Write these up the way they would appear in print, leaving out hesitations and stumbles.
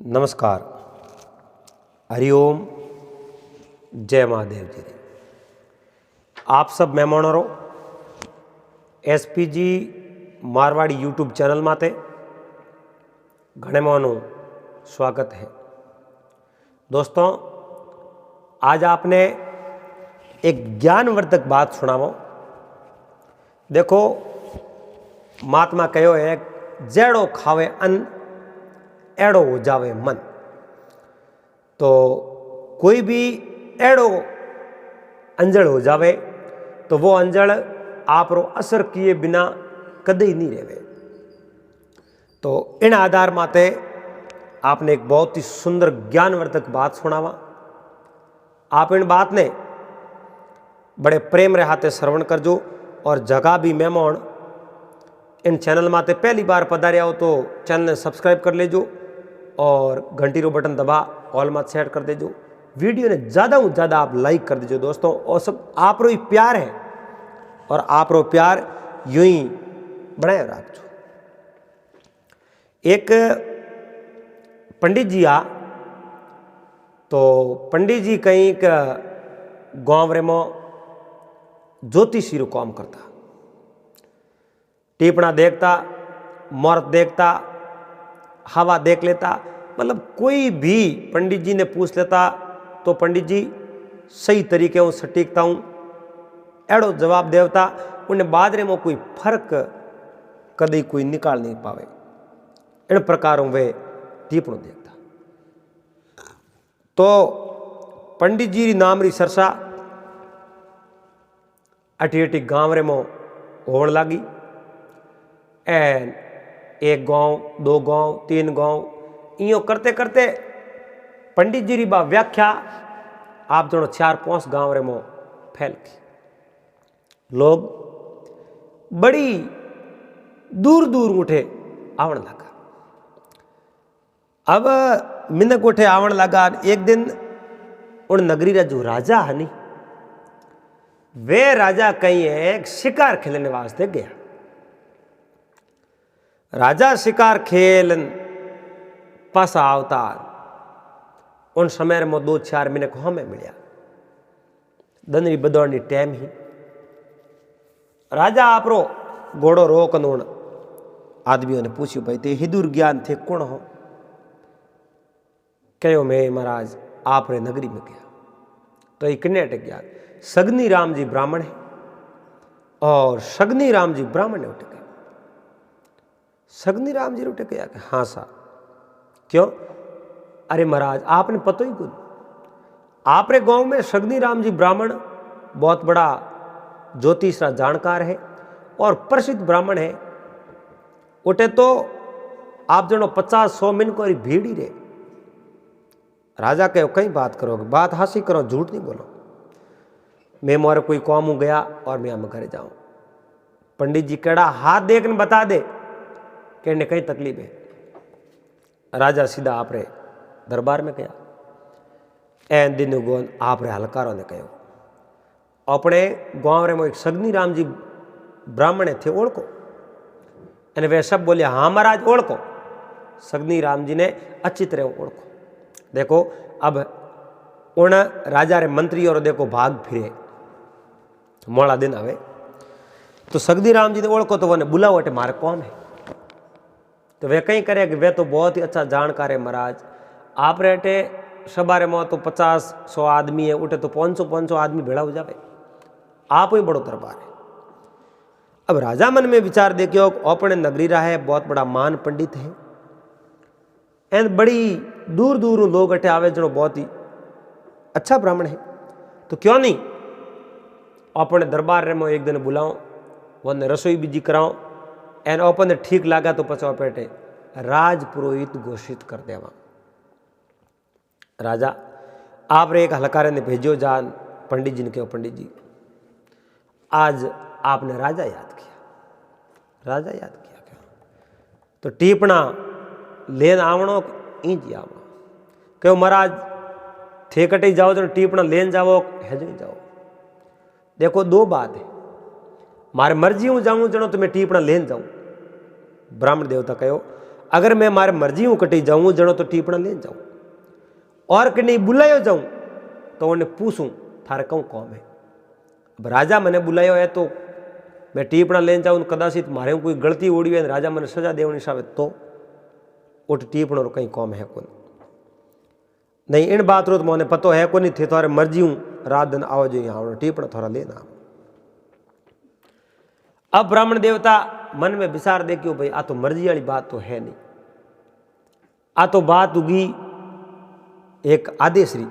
नमस्कार, हरिओम, जय महादेव जी। आप सब मेहमानों एसपीजी मारवाड़ी यूट्यूब चैनल माते घणे मानो स्वागत है। दोस्तों, आज आपने एक ज्ञानवर्धक बात सुनावो। देखो, महात्मा कहो है, जेड़ो खावे अन्न एड़ो हो जावे मन। तो कोई भी एड़ो अंजड़ हो जावे तो वो अंजड़ आप रो असर किए बिना कदे ही नहीं रहेवे। तो इन आधार माते आपने एक बहुत ही सुंदर ज्ञानवर्धक बात सुनावा। आप इन बात ने बड़े प्रेम रे हाथे श्रवण करजो और जगह भी मेहमान इन चैनल माते पहली बार पधारिया हो तो चैनल ने सब्सक्राइब कर लेजो और घंटी रो बटन दबा ऑल मत सेट कर देजो। वीडियो ने ज़्यादा से ज़्यादा आप लाइक कर दीजिए दोस्तों। और सब आप रो ही प्यार है और आप रो प्यार यूं ही बनाए रखो। एक पंडित जी आ तो पंडित जी कहीं गांव रे में ज्योतिषी रो काम करता। टीपना देखता, मुहूर्त देखता, हवा देख लेता, मतलब कोई भी पंडित जी ने पूछ लेता तो पंडित जी सही तरीके से सटीकता हूँ एड़ो जवाब देवता। उन्हें बादरे में कोई फर्क कभी कोई निकाल नहीं पावे। इन प्रकार वे टीपणो देखता। तो पंडित जी नाम री सरसा अटी अटी गांव रे में होने लगी। एन एक गांव, दो गांव, तीन गांव इं करते करते पंडित जी री बा व्याख्या आप जनो 4-5 गांव रे में फैल गई। लोग बड़ी दूर दूर उठे आवण लगा। अब मिनक उठे आवण लगा। एक दिन उन नगरी रा जो राजा है नी, वे राजा कहीं एक शिकार खेलने वास्ते गया। राजा शिकार खेलन पास आवता उन समय में 2-4 मिनट हमें मिलिया। दनरी बदौड़नी टाइम ही राजा आपरो घोड़ो रोक नोण आदमियों ने पूछ्યું, भाई ते हिदूर ज्ञान थे कौन हो? कहो, मैं महाराज आप रे नगरी में गया तो ये किन्ने अटक गया। सगनी राम जी ब्राह्मण है और सगनी राम जी ब्राह्मण ने उठ गया। सगनी राम जी उठ गया कि हाँ सा। क्यों? अरे महाराज आपने पता ही कुछ, आपरे गांव में सगनी राम जी ब्राह्मण बहुत बड़ा ज्योतिष का जानकार है और प्रसिद्ध ब्राह्मण है। उठे तो आप जनो 50-100 मिन को भीड़ ही रहे। राजा कहो, कहीं बात करो, बात हासिल करो, झूठ नहीं बोलो। मैं मोरे कोई काम गया और मैं हम घर जाऊं। पंडित जी कड़ा हाथ देखने बता दे कहने कहीं तकलीफ है। राजा सीधा आप रे दरबार में गया। एन दिन गोन आप रे हलकारों ने कहो, अपने गांव रे में एक सगनी राम जी ब्राह्मण थे, ओळखो? अने वे सब बोले, हाँ महाराज ओळखो। सगनी राम जी ने अच्छी तरह ओळखो। देखो, अब उन राजा रे मंत्री और देखो भाग फिरे, मोड़ा दिन आवे तो सगनी राम जी ने ओळखो तो वे बुलाओ अटे मारे कौन है। तो वे कहीं करे कि वे तो बहुत ही अच्छा जानकार है महाराज। आप रेटे सबारे में तो 50-100 आदमी है, उठे तो 500 आदमी भेड़ा हो जावे। आप ही बड़ो दरबार है। अब राजा मन में विचार देखियो, अपने नगरी रहा है, बहुत बड़ा महान पंडित है एंड बड़ी दूर दूर लोग अटे आवे जो बहुत ही अच्छा ब्राह्मण है। तो क्यों नहीं अपने दरबार रे में एक दिन बुलाओ, वन रसोई बीजी कराओ एन अपन ठीक लगा तो पचो पेटे राजपुरोहित घोषित कर देवा। राजा आप रे एक हलकारे ने भेजो जान पंडित जी ने कहो, पंडित जी आज आपने राजा याद किया। राजा याद किया क्या? तो टीपना लेन आवणो इंज आवणो। कहो महाराज थे कटे जाओ तो टीपना लेन जाओ हेजो जाओ। देखो, 2 बात है, मारे मर्जी हूँ जाऊँ जनो तो मैं टीपना लेन जाऊँ। ब्राह्मण देवता कहो, अगर मैं मारे मर्जी हूँ कटी जाऊँ जनो तो टीपणा ले जाऊँ और कहीं बुलायो जाऊँ तो उन्हें पूछूँ थारे कहूँ कौन है। अब राजा मैंने बुलायो है तो मैं टीपणा लेन जाऊँ कदाचित मारे कोई गलती उड़ी है राजा मैंने सजा देवनी हिसाब तो उठ टीपणो रो कहीं कौम है कौन नहीं इन बात रो तो मैंने पतो है को नहीं थे थारे मर्जी हूँ रात दिन आओ जो यहाँ टीपणा थोड़ा लेना। अब ब्राह्मण देवता मन में विचार दे कि भाई आ तो मर्जी वाली बात तो है नहीं, आ तो बात उगी एक आदेश री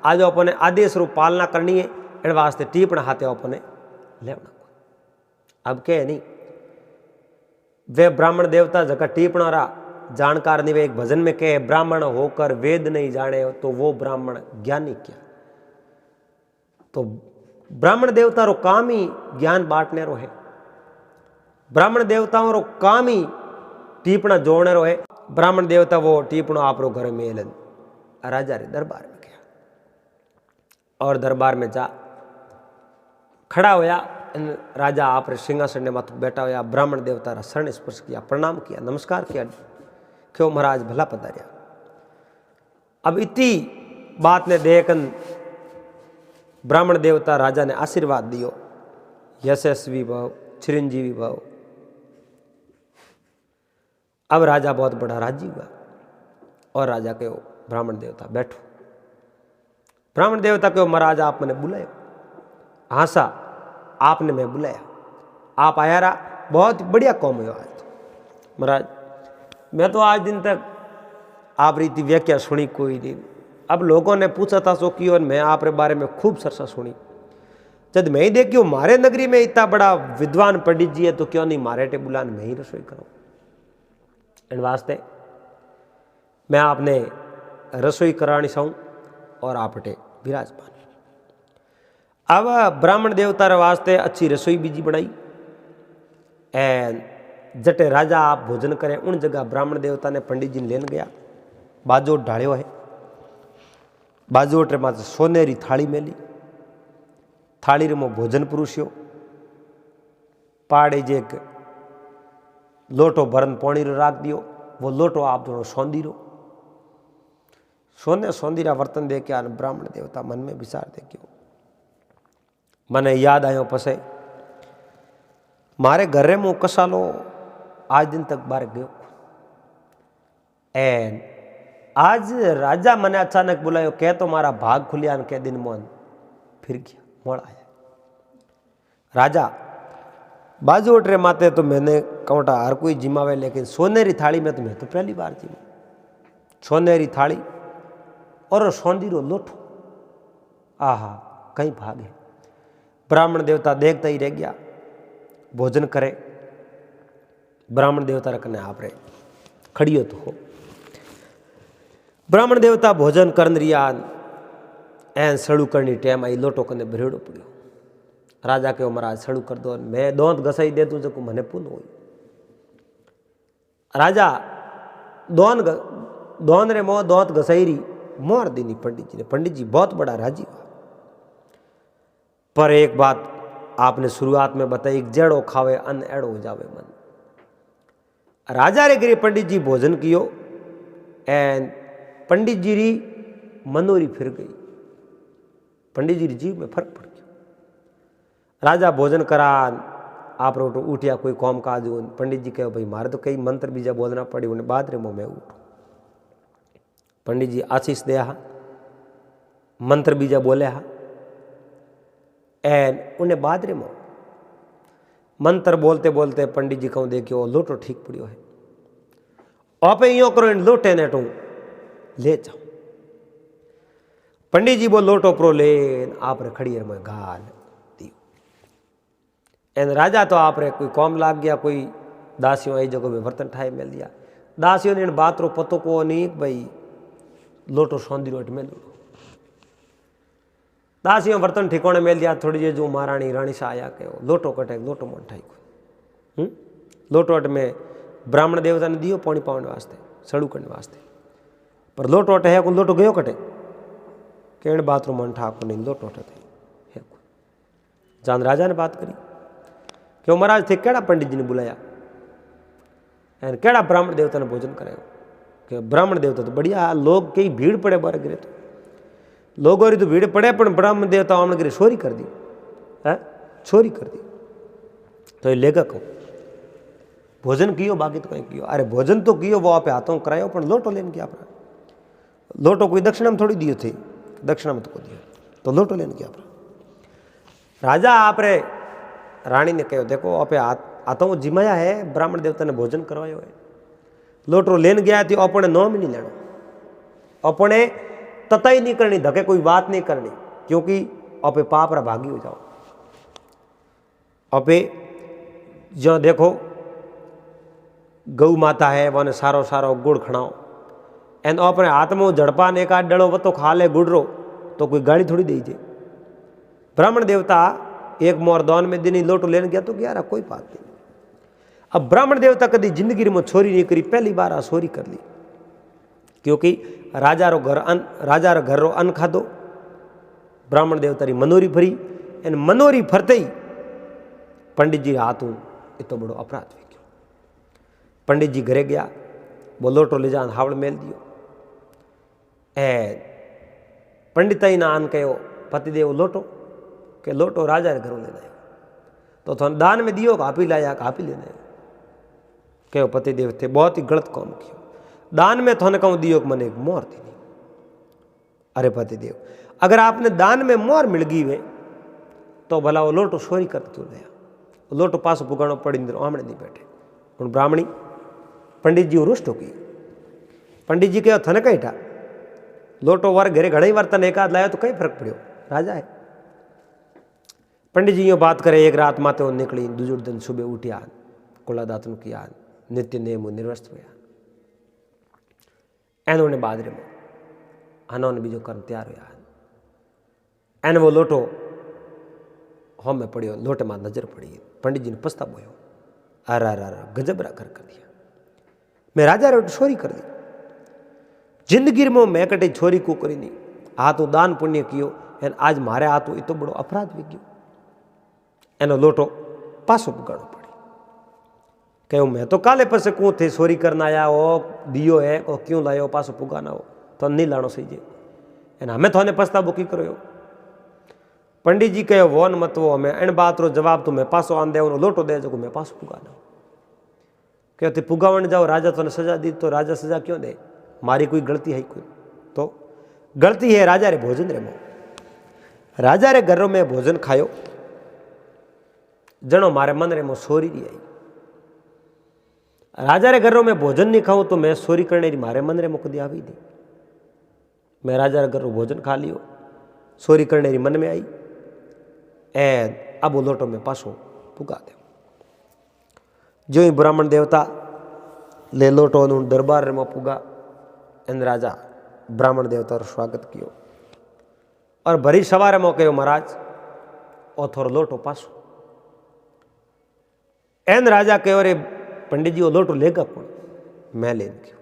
आज अपने आदेश रो पालना करनी है इन वास्ते टीपणा हाथे अपने लेवना। अब कह नहीं वे ब्राह्मण देवता जगह टीपणा रा जानकार नहीं वे एक भजन में कहे ब्राह्मण होकर वेद नहीं जाने तो वो ब्राह्मण ज्ञानी क्या। तो ब्राह्मण देवता रो काम ही ज्ञान बांटने रो है, ब्राह्मण देवताओं रो काम ही टीपणा जोड़ने रो है। ब्राह्मण देवता वो टीपणो आप रो घर में एलन राजा रे दरबार में गया और दरबार में जा खड़ा होया। राजा आप रे सिंहासन ने माथु बैठा होया, ब्राह्मण देवता रा शरण स्पर्श किया, प्रणाम किया, नमस्कार किया, क्यों महाराज भला पधारिया। अब इतनी बात ने देखन ब्राह्मण देवता राजा ने आशीर्वाद दियो यशस्वी भव चिरंजीवी भव। अब राजा बहुत बड़ा राजी हुआ और राजा कहो ब्राह्मण देवता बैठो। ब्राह्मण देवता कहो महाराज आप मैंने बुलायो। हाँ सा आपने मैं बुलाया, आप आया रहा, बहुत बढ़िया कौम हुआ आज तो। महाराज मैं तो आज दिन तक आप रीति व्याख्या सुनी कोई नहीं, अब लोगों ने पूछा था सो की और मैं आप रे बारे में खूब सरसा सुनी। जब मैं ही देखियो मारे नगरी में इतना बड़ा विद्वान पंडित जी है तो क्यों नहीं मारे टेबुलान में ही रसोई करो। इन वास्ते मैं आपने रसोई करानी चाहूँ और आपटे विराजमान। अब ब्राह्मण देवता रे वास्ते अच्छी रसोई बीजी बनाई एन जटे राजा आप भोजन करें उन जगह ब्राह्मण देवता ने पंडित जी ने लेन गया। बाजोट ढाड़ियो है, बाजोट रे माथे सोनेरी थाली मेली, थाली रे में भोजन पुरुष्यो, पाड़े जे लोटो भरन पानी रो राख दियो, वो लोटो आप दोनों सौंदी रो सोने सौंदीरा वर्तन दे के ब्राह्मण देवता मन में विचार दे क्यों मने याद आयो पसे मारे घरे मुँह कसालो आज दिन तक बाहर गयो एन आज राजा मने अचानक बुलायो कह तो मारा भाग खुलिया कह दिन मन फिर गया मोड़ आया। राजा बाजूट रे माते तो मैंने कौटा हर कोई जिमावे लेकिन सोनेरी थाली में तो मैं तो पहली बार जिमा। सोनेरी थाली और सौंदीरो लोठो आहा कहीं भागे। ब्राह्मण देवता देखता ही रह गया, भोजन करे। ब्राह्मण देवता रखने आप रे खड़ियो तो हो। ब्राह्मण देवता भोजन करन रिया एन सड़ू करनी टाइम आई लोटो कने भरेड़ो पड़ियो। राजा के महाराज सड़ू कर दो मैं दोंत घसाई दे तू जो मने पुन हो। राजा दोन रे मोह दोंत घसाई री मोर दीनी पंडित जी ने। पंडित जी बहुत बड़ा राजी हुआ। पर एक बात आपने शुरुआत में बताई जड़ो खावे अन्न एड़ो हो जावे मन। राजा रे गिरे पंडित जी भोजन कियो एन पंडित जी री मनोरी फिर गई, पंडित जी री जीव में फर्क पड़ गया। राजा भोजन करा आप रोटो उठिया कोई कौम काज हो। पंडित जी कहो भाई मारे तो कई मंत्र बीजा बोलना पड़ी उन्हें बाद रे मुँह में उठो। पंडित जी आशीष दे हा मंत्र बीजा बोले हा एन उन्हें बाद रे मुँह मंत्र बोलते बोलते पंडित जी कहूँ देखियो लोटो ठीक पड़ियो है आप यो करो इन लोटे ने टू ले जाओ। पंडित जी वो लोटो प्रो ले आप रे खड़ी रे मैं गाल दी एन राजा तो आप रे कोई कौम लाग गया कोई दासियों आई जगह में बर्तन ठाए मिल दिया। दासियों ने इन बात रो पतो को नहीं भाई लोटो सौंदी रोट में लो। दासियों बर्तन ठिकाने मिल दिया। थोड़ी देर जो महारानी रानी सा आया के लोटो कटे लोटो मन ठाई को लोटो अट में ब्राह्मण देवता ने दियो पानी पाने वास्ते सड़ू करने वास्ते। पर लोटो अट है को लोटो गयो कटे केण बात रो मन ठाको नहीं लोटो अट है को। जान राजा ने बात करी क्यों महाराज थे केड़ा पंडित जी ने बुलाया एन केड़ा ब्राह्मण देवता ने भोजन करायो कि ब्राह्मण देवता तो बढ़िया लोग कई भीड़ पड़े बार गिरे तो लोगों री तो भीड़ पड़े पण ब्राह्मण देवता आमने गिरे चोरी कर दी है चोरी कर दी तो ये लेगा कहूँ भोजन कियो बाकी तो कहीं कियो अरे भोजन तो कियो वो आप हाथों करायो पण लोटो लेन गया अपना लोटो कोई दक्षिणा में थोड़ी दियो थे दक्षिणा में तो दियो तो लोटो लेन गया अपना राजा आपरे रानी ने कहो देखो आपे हाथों जिमाया है ब्राह्मण देवता ने भोजन करवायो है लोटो लेन गया थी अपने नाम नहीं लेना अपने तताई नहीं करनी धके कोई बात नहीं करनी क्योंकि आपे पाप रा भागी हो जाओ आपे जो देखो गौ माता है वने सारो सारो गुड़ खणाओ एन अपने हाथ में झड़पान एक आध डलो वतो खा ले गुड़ रो तो कोई गाली थोड़ी दीजिए ब्राह्मण देवता एक मोर दान में दिन लोटो लेने गया तो क्या कोई बात नहीं अब ब्राह्मण देवता कभी जिंदगी में छोरी नहीं करी पहली बार आ छोरी कर ली क्योंकि राजा रो घर रो अन्न खाधो ब्राह्मण देवता री मनोरी भरी एन मनोरी फरते ही पंडित जी हाथ ये तो बड़ो अपराध हो गयो पंडित जी घरे गया वो लोटो ले जान हावड़ मेल दियो ए पंडिताई ना आन कहो पतिदेव लोटो के लोटो राजा रे घरों लेना है तो थोन दान में दियो कापी लाया कापी लेना है कहो पतिदेव थे बहुत ही गलत काम किया दान में थोने कहूँ दियो मैंने एक मोर थी नहीं अरे पतिदेव अगर आपने दान में मोर मिल गई वे तो भला वो लोटो चोरी कर क्यों गया लोटो पास पुगाणो पड़ी आमने नहीं बैठे हूँ ब्राह्मणी पंडित जी रुष्ट हो गई पंडित जी कहो थने कहीं था लोटो वार घरे घड़े वार तने एक आध लाया तो कई फर्क पड़ो राजा है पंडित जी यो बात करे एक रात माते वो निकली दूसरे दिन सुबह उठिया कुला दातन किया नित्य नेम निर्वस्त हुआ एनो ने बादरे में हनो ने बीजो कर्म तैयार हुआ एन वो लोटो हम में पड़ियो लोटे में नजर पड़ी पंडित जी ने पछता बोयो अरा गजब रा कर दिया मैं राजा रे छोरी कर दी जिंदगी में मैं कटे छोरी को करी नहीं हाथों दान पुण्य कियो एन आज मारे हाथों ये तो बड़ो अपराध भी गयो एनो लोटो पासो पुगाड़ो पड़ी कहूँ मैं तो काले पर से कौन थे चोरी करना आया हो दियो है और क्यों लायो पासो पुगाना हो तो नहीं लानो सही जे एन हमें थोने पछता बुकी करो पंडित जी कहो वो न मत वो हमें एन बात रो जवाब तो मैं पासो आन दे लोटो दे जो मैं पासो पुगाना कहते पुगावण जाओ राजा तो ने सजा दी तो राजा सजा क्यों दे मारी कोई गलती है कोई तो गलती है राजा रे भोजन रे मो राजा रे घरों में भोजन खायो जनो मारे मन रे मो सोरी री आई राजा रे घरों में भोजन नहीं खाऊं तो मैं सोरी करने री मारे मन रे मो कदी आवी दी मैं राजा रे घरों भोजन खा लियो सोरी करने री मन में आई ए अब लोटो में पासो पुगा दे जो ही ब्राह्मण देवता ले लोटो दरबार में पुगा एन राजा ब्राह्मण देवता स्वागत कियो और भरी सवार में कहो महाराज ओ थोड़ो लोटो पासो एन राजा कहो रे पंडित जी वो लोटो लेगा कौन मैं लेन गयो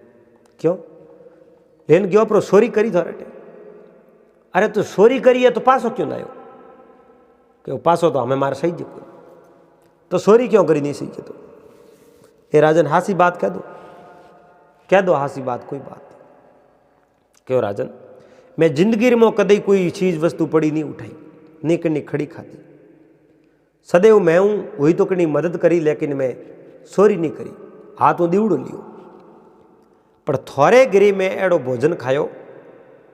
क्यों लेन गयो पर चोरी करी थोड़े अरे तो चोरी करी है तो पासो क्यों लायो कि पासो तो हमें मारे सही जी कोई तो चोरी क्यों करी नहीं सही तो ये राजन हासी बात कह दो हासी बात कोई बात नहीं क्यों राजन मैं जिंदगी में कदे कोई चीज वस्तु पड़ी नहीं उठाई नहीं कहीं खड़ी खाती सदैव मैं हूँ हुई तो कहीं मदद करी लेकिन मैं चोरी नहीं करी हाथों दीवड़ो लियो पर थोड़े गिरी में एड़ो भोजन खायो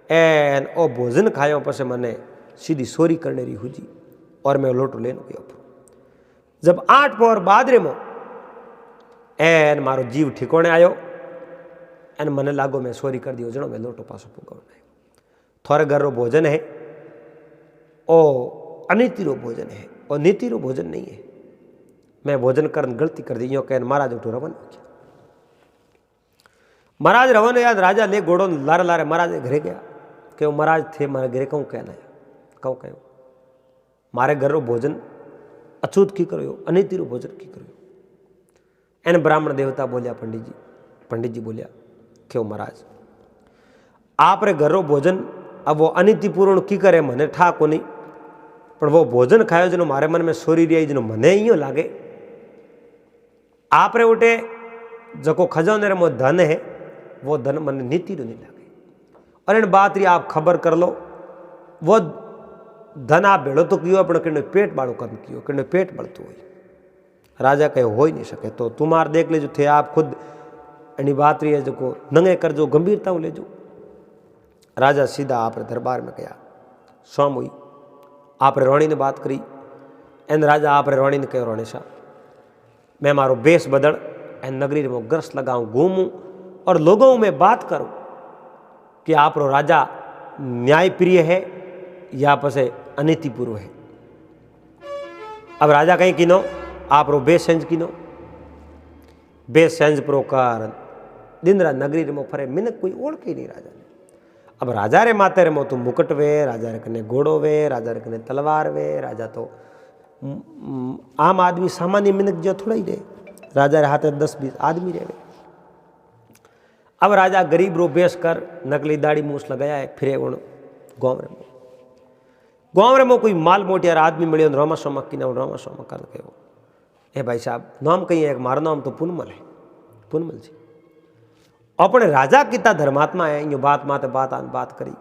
एन ओ भोजन खायो पसे मैंने सीधी चोरी करने रही हुजी और मैं लोटो लेन गयो जब 8 पहर बादरे में एन मारो जीव ठिकोने आयो एन मने लागो मैं चोरी कर दियो जनो मैं लोटो पासो पुगावण थोड़े घर रो भोजन है ओ अनीति रो भोजन है और नीति रो भोजन नहीं है मैं भोजन कर गलती कर दी यो कह महाराज उठो रवन महाराज रवन याद राजा ले घोड़ो लारे लारे महाराज घरे गया क्यों महाराज थे मारे घरे कहूँ कहना कहूँ कहो मारे घर रो भोजन अछूत की करो अनीति रो भोजन की करो एन ब्राह्मण देवता बोलिया पंडित जी बोलिया क्यों महाराज आप रे घर रो भोजन अब वो अनीतिपूर्ण की करे मने ठा को नहीं पर वो भोजन खायो जनो मारे मन में सोरी रही जनो मने यूँ लागे आप रे उठे जको खजाने रे मो धन है वो धन मन नीति रो नहीं लगे। और इन बात री आप खबर कर लो, वो धन आप भेड़ो तो कियो अपने किन्ने पेट बाड़ो कर्म कियो, किन्ने पेट बढ़तो हुई। राजा कहे हो ही नहीं सके, तो तुम्हार देख ले जो थे आप खुद एनी बात रही है जो नंगे कर जो गंभीरता ले जो। राजा सीधा आप दरबार में गया, स्वाम हुई आप रोणी ने बात करी। एन राजा आप रोणी ने कहो, रोणी साहब मैं मारो बेस बदल एन नगरी में ग्रस लगाऊं, घूमूं और लोगों में बात करूं कि आप रो राजा न्याय प्रिय है या पसे अनीतिपूर्व है। अब राजा कहीं किनो आप रो बेस सेंज किनो, बेस सेंज प्रोकार दिन रात नगरी रे मो फरे मिनक कोई ओळखे नहीं राजा ने। अब राजा रे माते रे मो तो मुकुट वे, राजा रे कने घोड़ो वे, राजा रे कने तलवार वे। राजा तो आम आदमी सामान्य मिनक जो थोड़ा ही रहे, राजा रे हाथे 10-20 आदमी रहे। अब राजा गरीब रो बेस कर नकली दाढ़ी मूछ लगाया है, फिरे उन गाँव रे मो कोई माल मोटियार आदमी मिले रोमा सोमा की ना रोमा सोमा कर के ए भाई साहब नाम कही है, मारो नाम तो पुनमल है, पुनमल जी अपने राजा किता धर्मात्मा है। यो बात माते बात करी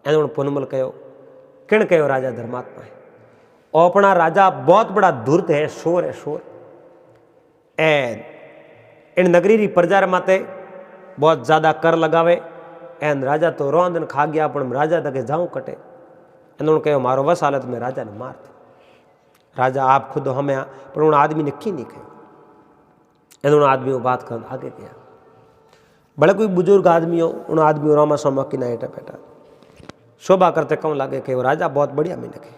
एने पुनमल कहो, किण कहो राजा धर्मात्मा है। और अपना राजा बहुत बड़ा धूर्त है, शोर है शोर। इन नगरी री प्रजा रे माते बहुत ज्यादा कर लगावे। एन राजा तो रोंदन खा गया, पण राजा तक जाऊं कटे। एने कहो मारो वस हालत में राजा ने मार दे। राजा आप खुद हमें पर उन आदमी ने की नहीं कहो। एने आदमी वो बात कर आगे गया। बड़े कोई बुजुर्ग आदमी हो, उन आदमी रोमा सोमा की ना हेठा बैठा शोभा करते कौन लागे कि वो राजा बहुत बढ़िया मिनक है,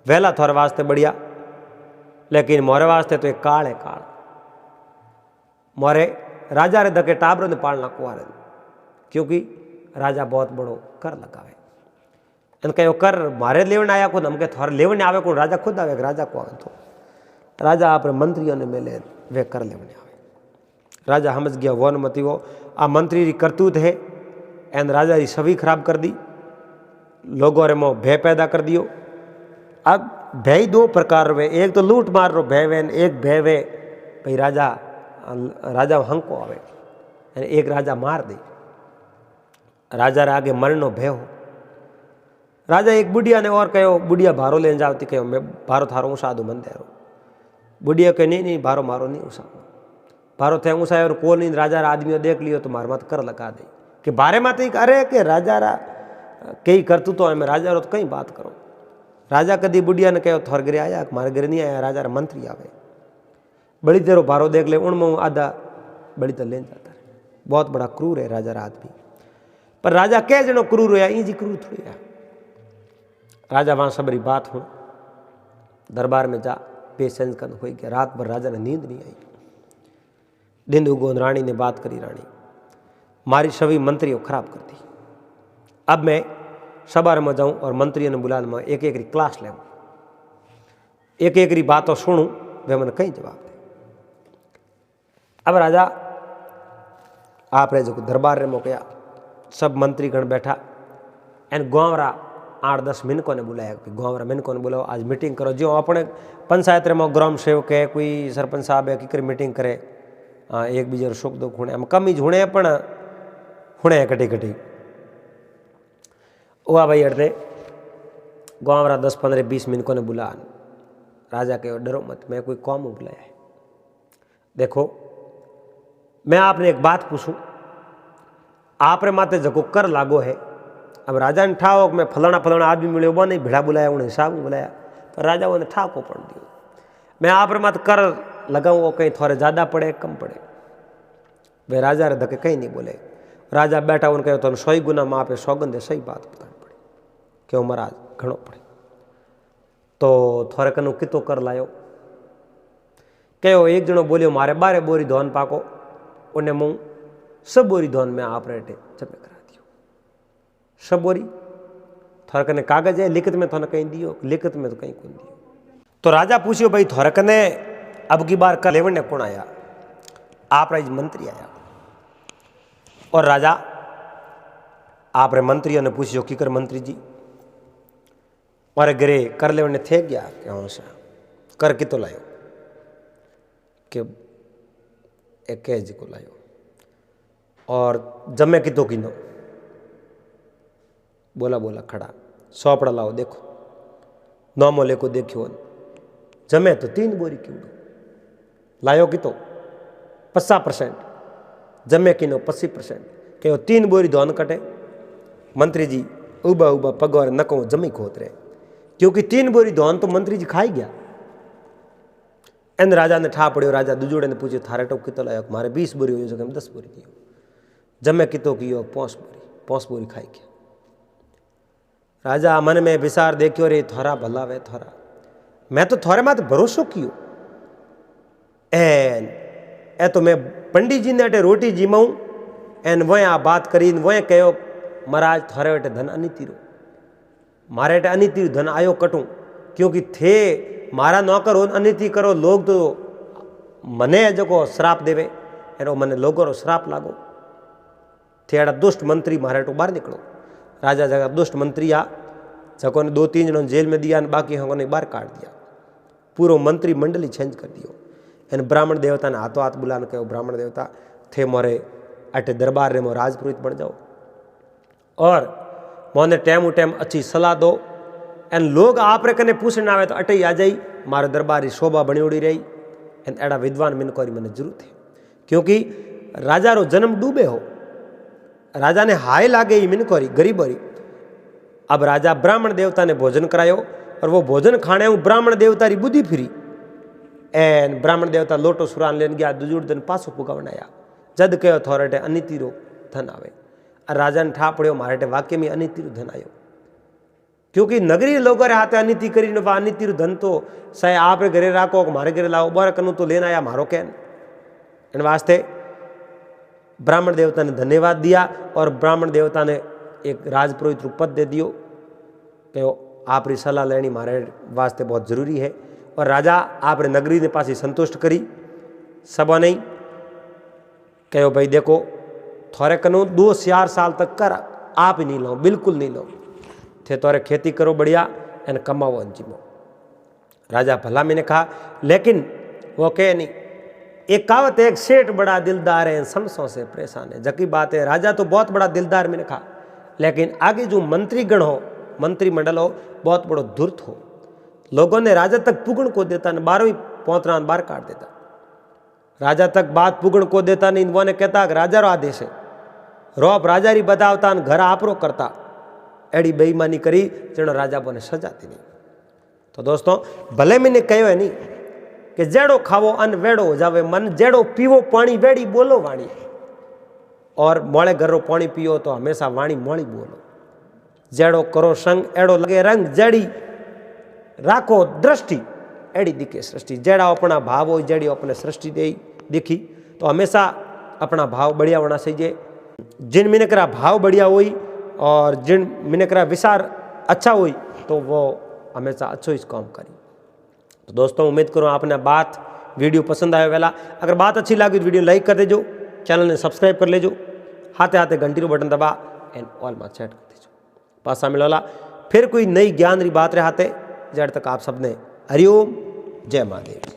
वहला थोड़े वास्ते बढ़िया, लेकिन मोरे वास्ते तो एक काल है काल। मोरे राजा रे धके टाबर ने पालना कुआरे, क्योंकि राजा बहुत बड़ो कर लगावे। इन कहो कर मारे लेवन आया खुद, हम के थोड़े लेवन आवे को राजा खुद आवे, राजा को आवे तो राजा आप मंत्रियों ने मिले वे कर लेवन आवे। राजा समझ गया वो मती वो आ मंत्री री करतूत है। एन राजा री छवि खराब कर दी, लोगों रे मो भय पैदा कर दियो। अब भय दो प्रकार वे, एक तो लूट मार रो भय वे, एक भय वे भाई राजा हंको आवे, एक राजा मार दे। राजा रे आगे मरनो भय हो। राजा एक बुढ़िया ने और कहो, बुढ़िया भारो लेन जावती, कहो मैं भारो थारो ऊँचा दो मन दे। बुढ़िया कहे नहीं भारो मारो नहीं ऊँचा, भारो थे ऊँचा और को नहीं। राजा रा आदमियों देख लियो तो मार मत कर लगा दे कि बारे मत ही अरे कि राजा रा कई करतू तो मैं राजा रो तो कहीं बात करो। राजा कदी बुढ़िया ने कहो थोर गिरे आया, मारे गिरे नहीं आया, राजा रा मंत्री आवे बड़ी देरो भारो देख ले, उनमें आधा बड़ी तो लेन जाता है। बहुत बड़ा क्रूर है राजा रा आदमी। पर राजा कह जनो क्रूर होया, इंजी क्रूर थोड़ी है। राजा वहां सबरी बात हो दरबार में जा पेशेंस कर हो गया। रात भर राजा ने नींद नहीं आई। दिन उगो रानी ने बात करी, रानी मारी छवि मंत्रियों खराब कर दी। अब मैं सभा में जाऊं और मंत्रियों ने बुला मैं एक एक क्लास ले, एक एक बातों सुनूं, वे मैंने कहीं जवाब दे। अब राजा आप जो दरबार रे मोकया, सब मंत्रीगण बैठा। एन गाँवरा 8-10 मिनकों ने बुलाया, गाँव मिनकों ने बुलाओ आज मीटिंग करो। जो अपने पंचायत में ग्राम सेवक है, कोई सरपंच साहब है, की मीटिंग करे, एक बीजे सुख दुख हुणे, हम कम ही हुणे पण हुणे कटी कटी हुआ भाई। अड़ते गाँव 10-15-20 मिनकों ने बुला। राजा कहो डरो मत, मैं कोई कौम बुलाया है। देखो मैं आपने एक बात पूछूं, आपरे माते जको कर लागो है। अब राजा ने ठाओ मैं फलाना फलाना आदमी मिले, वो नहीं भिड़ा बुलाया, उन्हें हिसाब बुलाया, तो राजा उन्हें ठाव को पड़ दियो। मैं आप रे मत कर लगाऊं, वो कहीं थोड़े ज़्यादा पड़े कम पड़े। वे राजा रे धके कहीं नहीं बोले। राजा बैठा उन कहो तो 100 गुना माँ पे सौगंध है, सही बात बतानी पड़ी क्यों महाराज घणो पड़े। तो थोड़े कनु कितो कर लायो। कहो एक जनो बोलियो मारे 12 बोरी धोन पाको, उन्हें मुँह सब बोरी धोन में आप रेटे जमे करा दियो। सब बोरी थोड़े कने कागज है, लिखित में थोड़ा कहीं दियो, लिखित में तो कहीं कौन दियो। तो राजा पूछियो भाई थोड़े कने अब की बार कर लेवन ने कौन आया? आप राज मंत्री आया। और राजा आप रे मंत्रियों ने पूछियो की कर मंत्री जी मारे घरे कर लेवन ने थे गया, क्या सा कर कितो लायो? कि एक कैज को लायो और जमे कितो किनो बोला बोला खड़ा सौपड़ा लाओ देखो नौमो लेको देखियो जमे तो 3 बोरी कीड़ो लायो कितो 50% जमे किनो 25% कहो 3 बोरी धोन कटे मंत्री जी उबा उबा पगवार नको जमी खोत रहे क्योंकि 3 बोरी धोन तो मंत्री जी खाई गया। एन राजा ने ठा पड़ो राजा दूजोड़े ने पूछे थारे टो कितो लायो मारे 20 बोरी हो सके 10 बोरी दियो जमे कितो कियो 5 बोरी खाई गया। राजा मन में विचार देखियो रे थोड़ा भला वे थोड़ा मैं तो थोड़े मात भरोसो कियो एन ए तो मैं पंडित जी ने अटे रोटी जीमाऊं एन वो आ बात करी वो कहो महाराज थोड़े अटे धन अनितीरो मारे अटे अनितीरो धन आयो कटूं क्योंकि थे मारा नौकर हो अनिति करो लोग तो मने जो श्राप देवे एनो मने लोगों श्राप लागो थे अड़ा दुष्ट मंत्री मारे तो बाहर निकलो राजा जगह दुष्ट मंत्री आ जको ने 2-3 जनों जेल में दिया बाकी हमको ने बाहर काट दिया पूरो मंत्री मंडली चेंज कर दियो एन ब्राह्मण देवता ने हाथों हाथ बुलाने कहो ब्राह्मण देवता थे मोरे अटे दरबार रे मो राजपुरोहित बन जाओ और मोने टाइम टाइम अच्छी सलाह दो एन लोग आप रे कने पूछने आवे तो अटे ही आ जाई मारे दरबार की शोभा बनी उड़ी रही एन एड़ा विद्वान मिनको मैंने जरूरत है क्योंकि राजा रो जन्म डूबे हो राजा ने हाय लागे ही मिनकोरी गरीबोरी। अब राजा ब्राह्मण देवता ने भोजन करायो और वो भोजन खाने ब्राह्मण देवता री बुद्धि फिरी एन ब्राह्मण देवता लोटो सुरान लेन गया दूजोड़ दिन पासो पुगावन आया जद कहो थोड़े अनिति रो धन आवे राजा ने ठा पड़ो मारे वाक्य में अनिति रो धन आयो क्योंकि नगरी लोगों रे हाथे अनिति करी अनिति रो धन तो साए आप रे घरे राखो मारे घरे लाओ बार कनु तो लेना आया मारो कैन इन वास्ते ब्राह्मण देवता ने धन्यवाद दिया और ब्राह्मण देवता ने एक राजपुरोहित रूप पद दे दियो कि आप री सलाह लेनी मारे वास्ते बहुत जरूरी है और राजा आप रे नगरी ने पासी संतुष्ट करी सब नहीं कहो भाई देखो थोड़े कनो 2-4 साल तक कर आप ही नहीं लो बिल्कुल नहीं लो थे तोरे खेती करो बढ़िया एन कमाओ अंजीमो राजा भला मैंने कहा लेकिन वो कहे नहीं एक कहावत है एक सेठ बड़ा दिलदार है समसों से परेशान है जकी बात है राजा तो बहुत बड़ा दिलदार मैंने कहा लेकिन आगे जो मंत्रीगण हो मंत्रिमंडल हो बहुत बड़ो धूर्त हो लोगों ने राजा तक पुगण को देता न 12वीं पोतरा बाहर काट देता राजा तक बात पुगण को देता नहीं वो ने कहता राजा रो आदेश है रोप राजा री बतावता घर आपरो करता एड़ी बेईमानी करी जनो राजा बोने सजाती नहीं। तो दोस्तों भले मैंने कहो है नहीं कि जेड़ो खावो अन वेड़ो हो जावे मन जेड़ो पीवो पानी वेड़ी बोलो वाणी और मोड़े घरो पानी पियो तो हमेशा वाणी मोड़ी बोलो जेड़ो करो संग एड़ो लगे रंग जेड़ी राखो दृष्टि एड़ी दिखे सृष्टि जेड़ा अपना भाव हो जेड़ी अपने सृष्टि दे दिखी तो हमेशा अपना भाव बढ़िया होना चाहिए जिन मिनकरा भाव बढ़िया हुई और जिन मिनकरा विचार अच्छा हुई तो वो हमेशा अच्छो इस काम करी। तो दोस्तों उम्मीद करूँ आपने बात वीडियो पसंद आया वेला अगर बात अच्छी लगी तो वीडियो लाइक कर देजो चैनल ने सब्सक्राइब कर लेजो हाथे हाथे घंटी रो बटन दबा एंड ऑल में सेट कर दीजो पासा मिलोला फिर कोई नई ज्ञान री बात रहे हाथे जड़ तक आप सबने हरिओम जय महादेव।